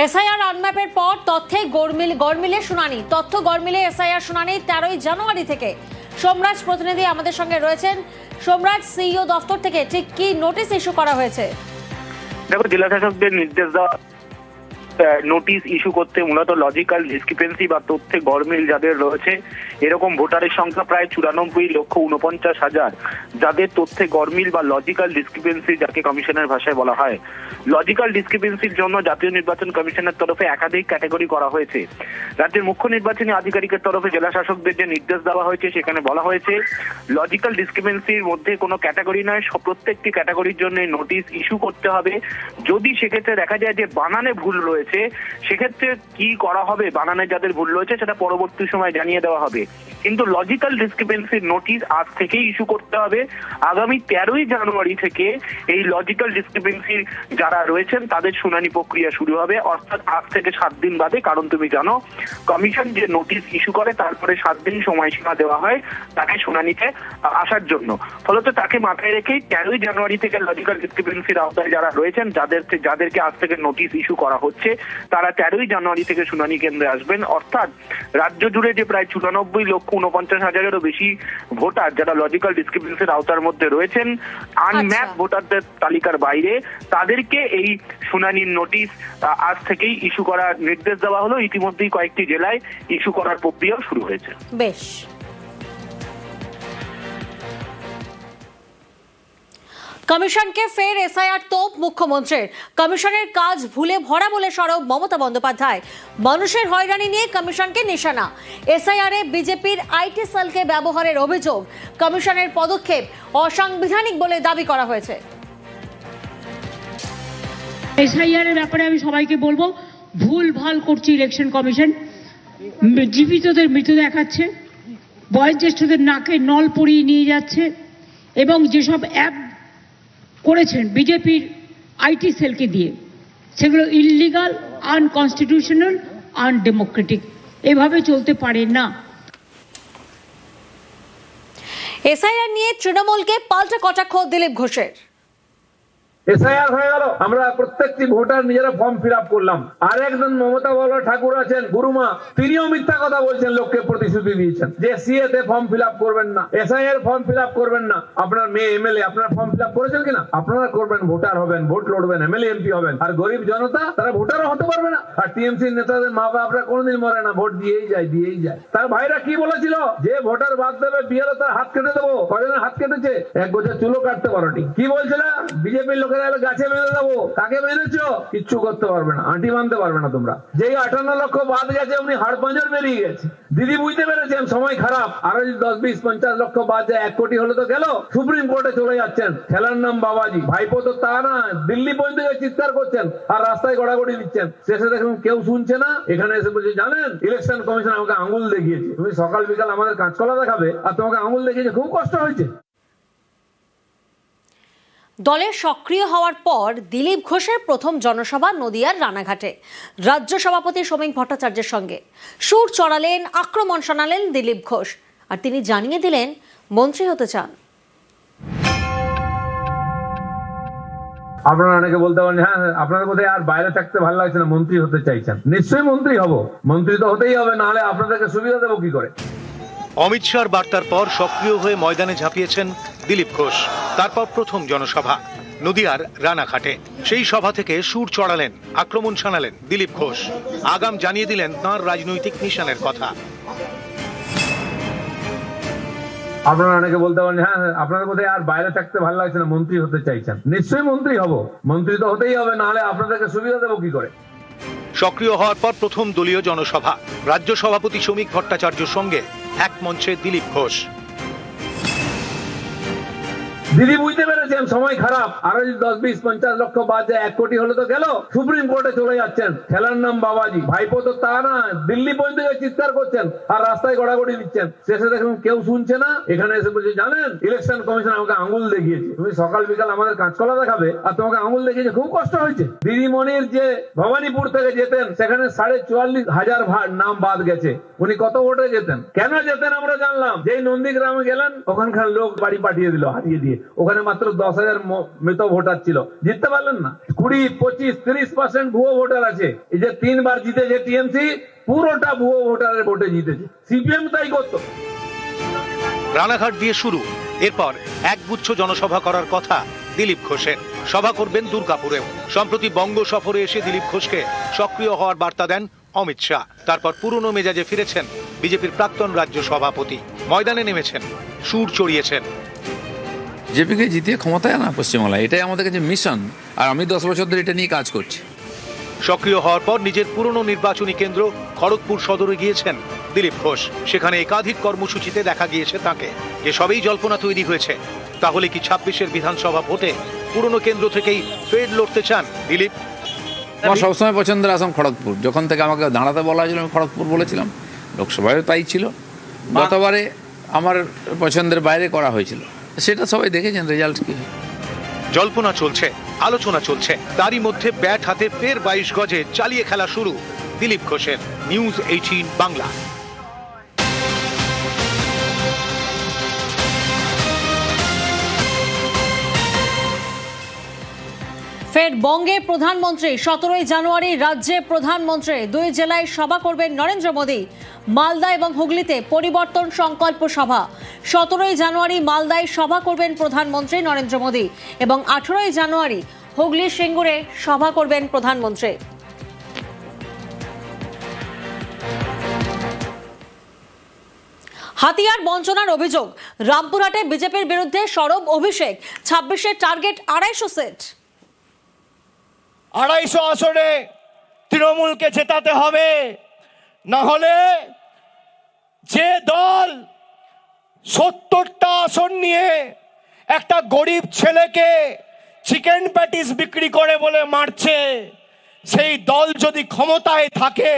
SIR আনম্যাপের পর তথ্যে গড়মিলে শুনানি। তথ্য গড়মিলে এসআইআর শুনানি 13ই জানুয়ারি থেকে। সোমরাজ প্রতিনিধি আমাদের সঙ্গে রয়েছেন। সোমরাজ, সিইও দফতর থেকে ঠিক কি নোটিশ ইস্যু করা হয়েছে? দেখো, জেলা শাসকদের নির্দেশ দেওয়া নোটিশ ইস্যু করতে মূলত লজিক্যাল ডিসক্রিপেন্সি বা তথ্যে গড়মিল যাদের রয়েছে, এরকম ভোটারের সংখ্যা প্রায় 94,49,000 যাদের তথ্যে গড়মিল বা লজিক্যাল ডিসক্রিপেন্সি যাকে কমিশনের ভাষায় বলা হয়। লজিক্যাল ডিসক্রিপেন্সির জন্য জাতীয় নির্বাচন কমিশনের তরফে একাধিক ক্যাটাগরি করা হয়েছে। রাজ্যের মুখ্য নির্বাচনী আধিকারিকের তরফে জেলা শাসকদের যে নির্দেশ দেওয়া হয়েছে সেখানে বলা হয়েছে লজিক্যাল ডিসক্রিপেন্সির মধ্যে কোনো ক্যাটাগরি নয়, প্রত্যেকটি ক্যাটাগরির জন্য নোটিশ ইস্যু করতে হবে। যদি সেক্ষেত্রে দেখা যায় যে বানানে ভুল রয়েছে, সেক্ষেত্রে কি করা হবে, বানানে যাদের ভুল রয়েছে সেটা পরবর্তী সময় জানিয়ে দেওয়া হবে। কিন্তু লজিক্যাল ডিসক্রিপেন্সির নোটিশ আজ থেকেই ইস্যু করতে হবে। আগামী 13ই জানুয়ারি থেকে এই লজিক্যাল ডিসক্রিপেন্সির যারা রয়েছেন তাদের শুনানি প্রক্রিয়া শুরু হবে, অর্থাৎ আজ থেকে 7 দিন বাদে। কারণ তুমি জানো, কমিশন যে নোটিশ ইস্যু করে তারপরে 7 দিন সময়সীমা দেওয়া হয় তাকে শুনানিতে আসার জন্য। ফলত তাকে মাথায় রেখেই 13ই জানুয়ারি থেকে লজিক্যাল ডিসক্রিপেন্সির আওতায় যারা রয়েছেন, যাদেরকে আজ থেকে নোটিশ ইস্যু করা হচ্ছে, তারা 13ই জানুয়ারি থেকে শুনানি কেন্দ্রে আসবেন। অর্থাৎ রাজ্য জুড়ে যে প্রায় 94,49,000-এরও বেশি ভোটার যারা লজিক্যাল ডিসক্রিপেন্সির আওতার মধ্যে রয়েছেন, আনম্যাপ ভোটারদের তালিকার বাইরে, তাদেরকে এই শুনানির নোটিশ আজ থেকেই ইস্যু করার নির্দেশ দেওয়া হলো। ইতিমধ্যেই কয়েকটি জেলায় ইস্যু করার প্রক্রিয়াও শুরু হয়েছে। বেশ। কমিশনকে ফের এসআইআর তোপ মুখ্যমন্ত্রীর। কমিশনের কাজ ভুলে ভরা বলে সরব মমতা বন্দ্যোপাধ্যায়। মানুষের হয়রানি নিয়ে কমিশনকে নিশানা। এসআইআরে বিজেপির আইটি সেলকে ব্যবহারের অভিযোগ। কমিশনের পদক্ষেপ অসাংবিধানিক বলে দাবি করা হয়েছে। এসআইআর এর ব্যাপারে আমি সবাইকে বলবো, ভুল ভাল করছে ইলেকশন কমিশন। জীবিতদের মৃত দেখাচ্ছে, বয়োজ্যেষ্ঠদের নাকে নল পরিয়ে নিয়ে যাচ্ছে, এবং যেসব অ্যাপ করেছেন বিজেপির আইটি সেলকে দিয়ে, সেগুলো ইললিগাল, আনকনস্টিটিউশনাল, আনডেমোক্রেটিক। এভাবে চলতে পারে না। এসআইআর নিয়ে তৃণমূলকে পাল্টা কটাক্ষ দিলীপ ঘোষের। এসআইআর হয়ে গেল, আমরা প্রত্যেকটি ভোটার নিজেরা ফর্ম ফিল আপ করলাম। আর একজন মমতা বড় ঠাকুর আছেন, গুরুমা, তিনিও মিথ্যা কথা বলছেন, লোককে প্রতিশ্রুতি দিয়েছেন যে সিএ তে ফর্ম ফিল আপ করবেন না, এসআইআর ফর্ম ফিল আপ করবেন না। আপনার মেয়ে এমএলএ, আপনারা ফর্ম ফিল আপ করেছেন কিনা? আপনারা করবেন, ভোটার হবেন, ভোট লড়বেন, এমএলএ এমপি হবেন। আর গরিব জনতা তারা ভোটারও হতে পারবে না। আর টিএমসির নেতাদের মা বাপরা কোনোদিন মরে না, ভোট দিয়েই যায়। তার ভাইরা কি বলেছিল, যে ভোটার বাদ দেবে বিহারে তার হাত কেটে দেবো। কয়জনের হাত কেটেছে? এক গোছা চুলো কাটতে পারোনি। কি বলছিল বিজেপির লোকেরা? গাছে বেঁধে দেবো। কাকে বেঁধেছো? কিচ্ছু করতে পারবে না, আঁটি বাঁধতে পারবে না তোমরা। যেই 58 লক্ষ বাদ গেছে, উনি হাড় পাঁজর বেরিয়ে গেছে। দিদি বুঝতে পেরেছেন সময় খারাপ। আরো যদি 10, 20, 50 লক্ষ বাদ যায়, 1 কোটি হলে তো গেল। সুপ্রিম কোর্টে চলে যাচ্ছেন। খেলার নাম বাবাজি। ভাইপো তো তা না, দিল্লি পর্যন্ত চিৎকার করছেন আর রাস্তায় গড়াগড়ি দিচ্ছেন। শেষে দেখুন কেউ শুনছে না। এখানে এসে বলছে, জানেন ইলেকশন কমিশন আমাকে আঙুল দেখিয়েছে। তুমি সকাল বিকাল আমাদের কাঁচকলা দেখাবে, আর তোমাকে আঙুল দেখিয়েছে। খুব কষ্ট হয়েছে। দলের সক্রিয় হওয়ার পর দিলীপ ঘোষের প্রথম জনসভা নদিয়ার রানাঘাটে। রাজ্য সভাপতি সমীক ভট্টাচার্যের সঙ্গে সুর চড়ালেন, আক্রমণ শোনালেন দিলীপ ঘোষ। আর তিনি জানিয়ে দিলেন মন্ত্রী হতে চান। আপনারা অনেকে বলতে পারেন, হ্যাঁ আপনার বোধহয় আর বাইরে থাকতে ভালো লাগছে না, মন্ত্রী হতে চাইছেন। নিশ্চয়ই মন্ত্রী হব, মন্ত্রী তো হতেই হবে, নাহলে আপনাদেরকে সুবিধা দেবো কি করে। অমিত শাহর বার্তার পর সক্রিয় হয়ে ময়দানে ঝাঁপিয়েছেন দিলীপ ঘোষ। তারপর প্রথম জনসভা নদিয়ার রানাঘাটে। সেই সভা থেকে সুর চড়ালেন, আক্রমণ শানালেন দিলীপ ঘোষ। আগাম জানিয়ে দিলেন তাঁর রাজনৈতিক মিশনের কথা। আপনারা অনেকে বলতে পারেন, হ্যাঁ আপনার বোধহয় আর বাইরে থাকতে ভালো লাগছে না, মন্ত্রী হতে চাইছেন। নিশ্চয়ই মন্ত্রী হব, মন্ত্রী তো হতেই হবে, নাহলে আপনাদেরকে সুবিধা দেবো কি করে। সক্রিয় হওয়ার পর প্রথম দলীয় জনসভা। রাজ্য সভাপতি সমীক ভট্টাচার্যের সঙ্গে এক মঞ্চে দিলীপ ঘোষ। দিদি বুঝতে পেরেছেন সময় খারাপ। আরো যদি 10, 20, 50 লক্ষ বাদ যায়, 1 কোটি হলে তো গেল। সুপ্রিম কোর্টে চলে যাচ্ছেন। খেলার নাম বাবাজি। ভাইপো তো তা না, দিল্লি পর্যন্ত চিৎকার করছেন আর রাস্তায় গড়াগড়ি দিচ্ছেন। শেষে দেখুন কেউ শুনছে না। এখানে এসে বলছে, জানেন ইলেকশন কমিশন আমাকে আঙুল দেখিয়েছে। তুমি সকাল বিকাল আমাদের কাঁচকলা দেখাবে, আর তোমাকে আঙুল দেখিয়েছে। খুব কষ্ট হয়েছে। দিদিমণির যে ভবানীপুর থেকে যেতেন, সেখানে 44,500 নাম বাদ গেছে। উনি কত ভোটে যেতেন? কেন যেতেন আমরা জানলাম। যেই নন্দীগ্রামে গেলেন, ওখানকার লোক বাড়ি পাঠিয়ে দিল হারিয়ে দিয়ে। ওখানে মাত্র 10,000 মৃত ভোটার ছিল, জিততে পারলেন না। 20, 25, 30% ভুয়ো ভোটার আছে। এই যে 3 বার জিতেছে টিএমসি, পুরোটা ভুয়ো ভোটারের ভোটে জিতেছে। সিপিএম তাই করতো। রানাঘাট দিয়ে শুরু, এরপর একগুচ্ছ জনসভা করার কথা দিলীপ ঘোষের। সভা করবেন দুর্গাপুরেও। সম্প্রতি বঙ্গ সফরে এসে দিলীপ ঘোষকে সক্রিয় হওয়ার বার্তা দেন অমিত শাহ। তারপর পুরনো মেজাজে ফিরেছেন বিজেপির প্রাক্তন রাজ্য সভাপতি। ময়দানে নেমেছেন, সুর চড়িয়েছেন। জেপিকে জিতিয়ে ক্ষমতায় আনা পশ্চিমবাংলায়, এটাই আমাদের কাছে মিশন, আর আমি 10 বছর ধরে এটা নিয়ে কাজ করছি। সক্রিয় হওয়ার পর নিজের পুরনো নির্বাচনী কেন্দ্র খড়গপুর সদরে গিয়েছেন দিলীপ ঘোষ। সেখানে একাধিক কর্মসূচিতে দেখা গিয়েছে তাকে। যে সবেই জল্পনা তৈরি হয়েছে, তাহলে কি 26-এর বিধানসভা ভোটে পুরনো কেন্দ্র থেকেই ফের লড়তে চান দিলীপ? আমার সবসময় পছন্দের আসাম খড়গপুর। যখন থেকে আমাকে দাঁড়াতে বলা হয়েছিল আমি খড়গপুর বলেছিলাম। লোকসভায় তাই ছিল। গতবারে আমার পছন্দের বাইরে করা হয়েছিল, সেটা সবাই দেখেছেন রেজাল্ট কি। জল্পনা চলছে, আলোচনা চলছে, তারই মধ্যে ব্যাট হাতে ফের 22 গজে চালিয়ে খেলা শুরু দিলীপ ঘোষের। নিউজ 18 বাংলা। ফের বঙ্গে প্রধানমন্ত্রী। 17 জানুয়ারি রাজ্যে প্রধানমন্ত্রী। 2 জেলায় সভা করবেন নরেন্দ্র মোদী। মালদা এবং হুগলিতে পরিবর্তন সংকল্প সভা। 17 জানুয়ারি মালদায় সভা করবেন প্রধানমন্ত্রী নরেন্দ্র মোদী এবং 18 জানুয়ারি হুগলির সিঙ্গুরে সভা করবেন প্রধানমন্ত্রী। হাতিয়ার বঞ্চনার অভিযোগ। রামপুরহাটে বিজেপির বিরুদ্ধে সরব অভিষেক। 26-এর টার্গেট 250 সিট। 250 আসনে তৃণমূলকে জেতাতে হবে, না হলে যে দল 70টা আসন নিয়ে একটা গরিব ছেলেকে চিকেন প্যাটিস বিক্রি করে বলে মারছে, সেই দল যদি ক্ষমতায় থাকে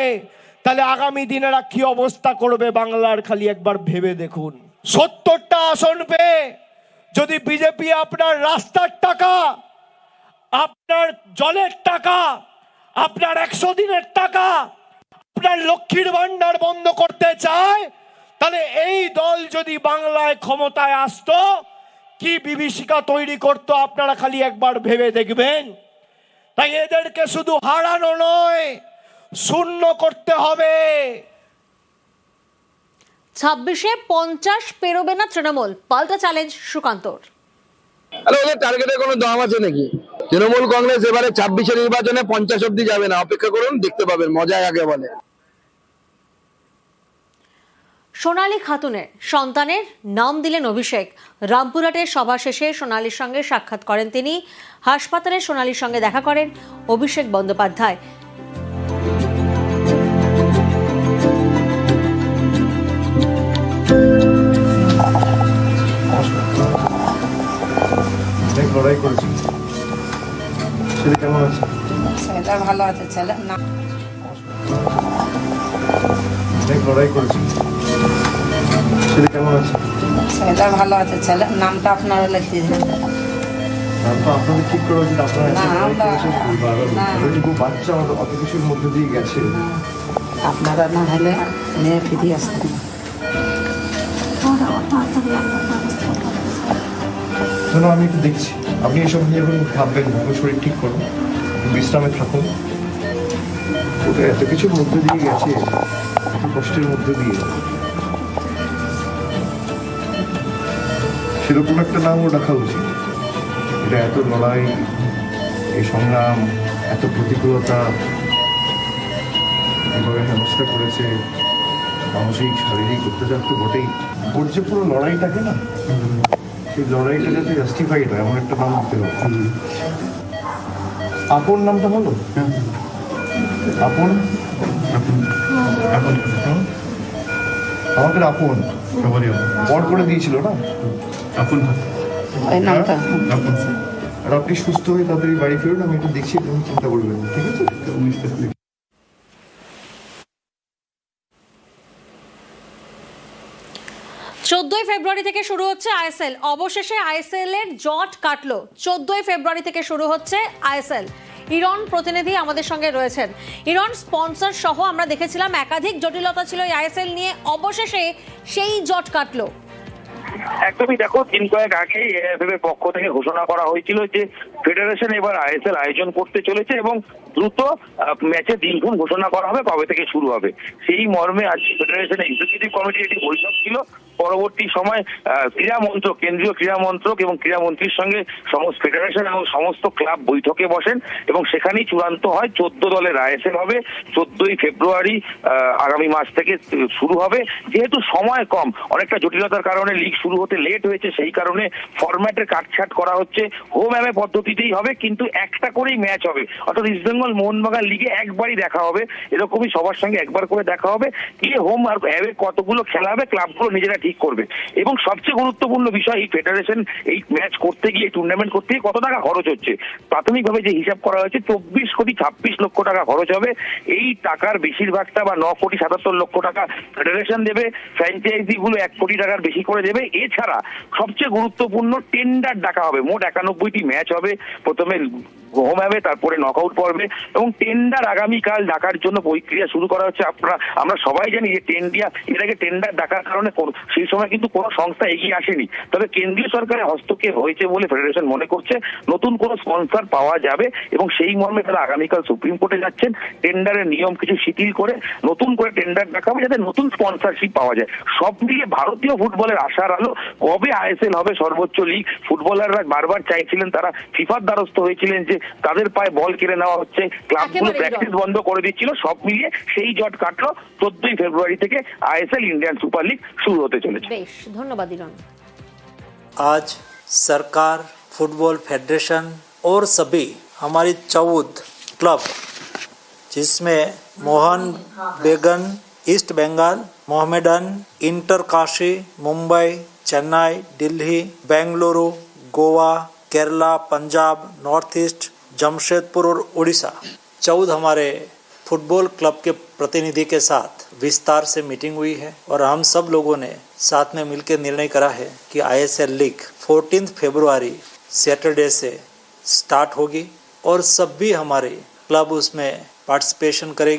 তাহলে আগামী দিনেরা কি অবস্থা করবে বাংলার খালি একবার ভেবে দেখুন। 70টা আসন পেয়ে যদি বিজেপি আপনার রাস্তার টাকা, আপনার জলের টাকা, আপনার 100 দিনের টাকা, আপনার লক্ষ্মীর ভান্ডার বন্ধ করতে চায়, তাহলে এই দল যদি বাংলায় ক্ষমতায় আসতো কি বিভীষিকা তৈরি করতো আপনারা খালি একবার ভেবে দেখবেন। তাই এদেরকে শুধু হারানো নয়, শূন্য করতে হবে। 26-এ 50 পেরোবে না তৃণমূল, পাল্টা চ্যালেঞ্জ সুকান্তর। আরে ওদের টার্গেটের কোনো দাম আছে নাকি? তৃণমূল কংগ্রেস এবারে 26-এর নির্বাচনে 50 অব্দি যাবে না, অপেক্ষা করুন, দেখতে পাবেন, মজায় আগে বলে। সোনালী খাতুনের সন্তানের নাম দিলেন অভিষেক। রামপুরহাটের সভা শেষে সোনালীর সঙ্গে সাক্ষাৎ করেন তিনি। হাসপাতালে সোনালীর সঙ্গে দেখা করেন অভিষেক বন্দ্যোপাধ্যায়। লড়াই করেছি, ছেলে কেমন আছে? ছেলেটা ভালো আছে। ছেলে না লড়াই করেছি, ছেলে কেমন আছে? ছেলেটা ভালো আছে। ছেলে নামটা আপনারা লিখিয়ে দিন। নামটা আপনাদের ঠিক করা উচিত। আপনারা না, এতটুকু বাচ্চা আমাদের অত কিছুর মধ্যে দিয়ে গেছে, আপনারা না হলে নিয়ে ফিরে আসতেন। শোনো, আমি একটু দেখছি, আপনি এসব নিয়ে এখন ভাববেন না, শরীর ঠিক করুন, বিশ্রামে থাকুন। ওটা এত কিছুর মধ্যে দিয়ে গেছে, এত কষ্টের মধ্যে দিয়ে, সেরকম একটা নামও রাখা উচিত। এটা এত লড়াই, এই সংগ্রাম, এত প্রতিকূলতা এভাবে হেনস্থা করেছে, মানসিক শারীরিক অত্যাচার তো বটেই। ওর যে পুরো লড়াইটাকে না, সেই লড়াইটা যাতে জাস্টিফাইড হয় এমন একটা নাম দিতে হবে। আপন নামটা হলো আপন, আমাদের আপন বড় করে দিয়েছিল না, আপন ওই নামটা আর আপনি সুস্থ হয়ে তাড়াতাড়ি বাড়ি ফিরুন। আমি একটু দেখছি, তুমি চিন্তা করবেন, ঠিক আছে? 14 ফেব্রুয়ারি থেকে শুরু হচ্ছে আইএসএল। অবশেষে আইএসএল এর জট কাটলো। 14 ফেব্রুয়ারি থেকে শুরু হচ্ছে আইএসএল। ইরন প্রতিনিধি আমাদের সঙ্গে রয়েছেন। ইরন, স্পন্সর সহ আমরা দেখেছিলাম একাধিক জটিলতা ছিল এই আইএসএল নিয়ে, অবশেষে সেই জট কাটলো। একদমই দেখো, দিন কয়েক আগে এএফএফ এর পক্ষ থেকে ঘোষণা করা হয়েছিল যে ফেডারেশন এবার আইএসএল আয়োজন করতে চলেছে এবং দ্রুত ম্যাচের দিনক্ষণ ঘোষণা করা হবে, কবে থেকে শুরু হবে। সেই মর্মে আজ ফেডারেশন এক্সিকিউটিভ কমিটির একটি বৈঠক ছিল। পরবর্তী সময় ক্রীড়া মন্ত্রক, কেন্দ্রীয় ক্রীড়া মন্ত্রক এবং ক্রীড়ামন্ত্রীর সঙ্গে সমস্ত ফেডারেশন এবং সমস্ত ক্লাব বৈঠকে বসেন এবং সেখানেই চূড়ান্ত হয় 14 দলের আইএসএল হবে। 14ই ফেব্রুয়ারি আগামী মাস থেকে শুরু হবে। যেহেতু সময় কম, অনেকটা জটিলতার কারণে লিগ শুরু হতে লেট হয়েছে, সেই কারণে ফরম্যাটের কাটছাট করা হচ্ছে। হোম অ্যাওয়ে পদ্ধতিতেই হবে, কিন্তু একটা করেই ম্যাচ হবে, অর্থাৎ ইস্ট বেঙ্গল মোহনবাগান লিগে একবারই দেখা হবে। এরকমই সবার সঙ্গে একবার করে দেখা হবে। গিয়ে হোম আর অ্যাওয়ে কতগুলো খেলা হবে ক্লাবগুলো নিজেরা ঠিক করবে। এবং সবচেয়ে গুরুত্বপূর্ণ বিষয়, এই ফেডারেশন এই ম্যাচ করতে গিয়ে, টুর্নামেন্ট করতে গিয়ে কত টাকা খরচ হচ্ছে। প্রাথমিকভাবে যে হিসাব করা হয়েছে 24,26,00,000 টাকা খরচ হবে। এই টাকার বেশিরভাগটা বা 9,77,00,000 টাকা ফেডারেশন দেবে, ফ্র্যাঞ্চাইজি গুলো 1 কোটি টাকার বেশি করে দেবে। এছাড়া সবচেয়ে গুরুত্বপূর্ণ টেন্ডার ডাকা হবে। মোট 91টি ম্যাচ হবে, প্রথমে হোম হবে, তারপরে নকআউট পর্বে, এবং টেন্ডার আগামীকাল ডাকার জন্য প্রক্রিয়া শুরু করা হচ্ছে। আমরা সবাই জানি যে এর আগে টেন্ডার ডাকার কারণে সেই সময় কিন্তু কোনো সংস্থা এগিয়ে আসেনি। তবে কেন্দ্রীয় সরকারের হস্তক্ষেপ হয়েছে বলে ফেডারেশন মনে করছে নতুন কোনো স্পন্সর পাওয়া যাবে এবং সেই মর্মে তারা আগামীকাল সুপ্রিম কোর্টে যাচ্ছেন। টেন্ডারের নিয়ম কিছু শিথিল করে নতুন করে টেন্ডার ডাকা হবে যাতে নতুন স্পন্সরশিপ পাওয়া যায়। সব মিলিয়ে ভারতীয় ফুটবলের আশার আলো। কবে আইএসএল হবে, সর্বোচ্চ লিগ, ফুটবলাররা বারবার চাইছিলেন, তারা ফিফার দ্বারস্থ হয়েছিলেন যে তাদের পায়ে বল কেড়ে নেওয়া হচ্ছে, ক্লাবগুলো প্র্যাকটিস বন্ধ করে দিচ্ছিল। সব মিলিয়ে সেই জট কাটলো। 14ই ফেব্রুয়ারি থেকে আইএসএল ইন্ডিয়ান সুপার লিগ শুরু হতে চলেছে। বেশ, ধন্যবাদ ইরন। आज सरकार, फुटबॉल फेडरेशन और सभी हमारी 14 क्लब, जिसमें Mohun Bagan, East Bengal, Mohammedan, Inter Kashi, Mumbai, Chennai, Delhi, Bengaluru, Goa, Kerala, Punjab, North East, Jamshedpur और उड़ीसा 14 हमारे फुटबॉल क्लब के प्रतिनिधि के साथ विस्तार से मीटिंग हुई है और हम सब लोगों ने साथ में मिलकर निर्णय करा है कि आईएसएल लीग 14 फरवरी सैटरडे से स्टार्ट होगी और सभी हमारे क्लब उसमें पार्टिसिपेशन करेगी।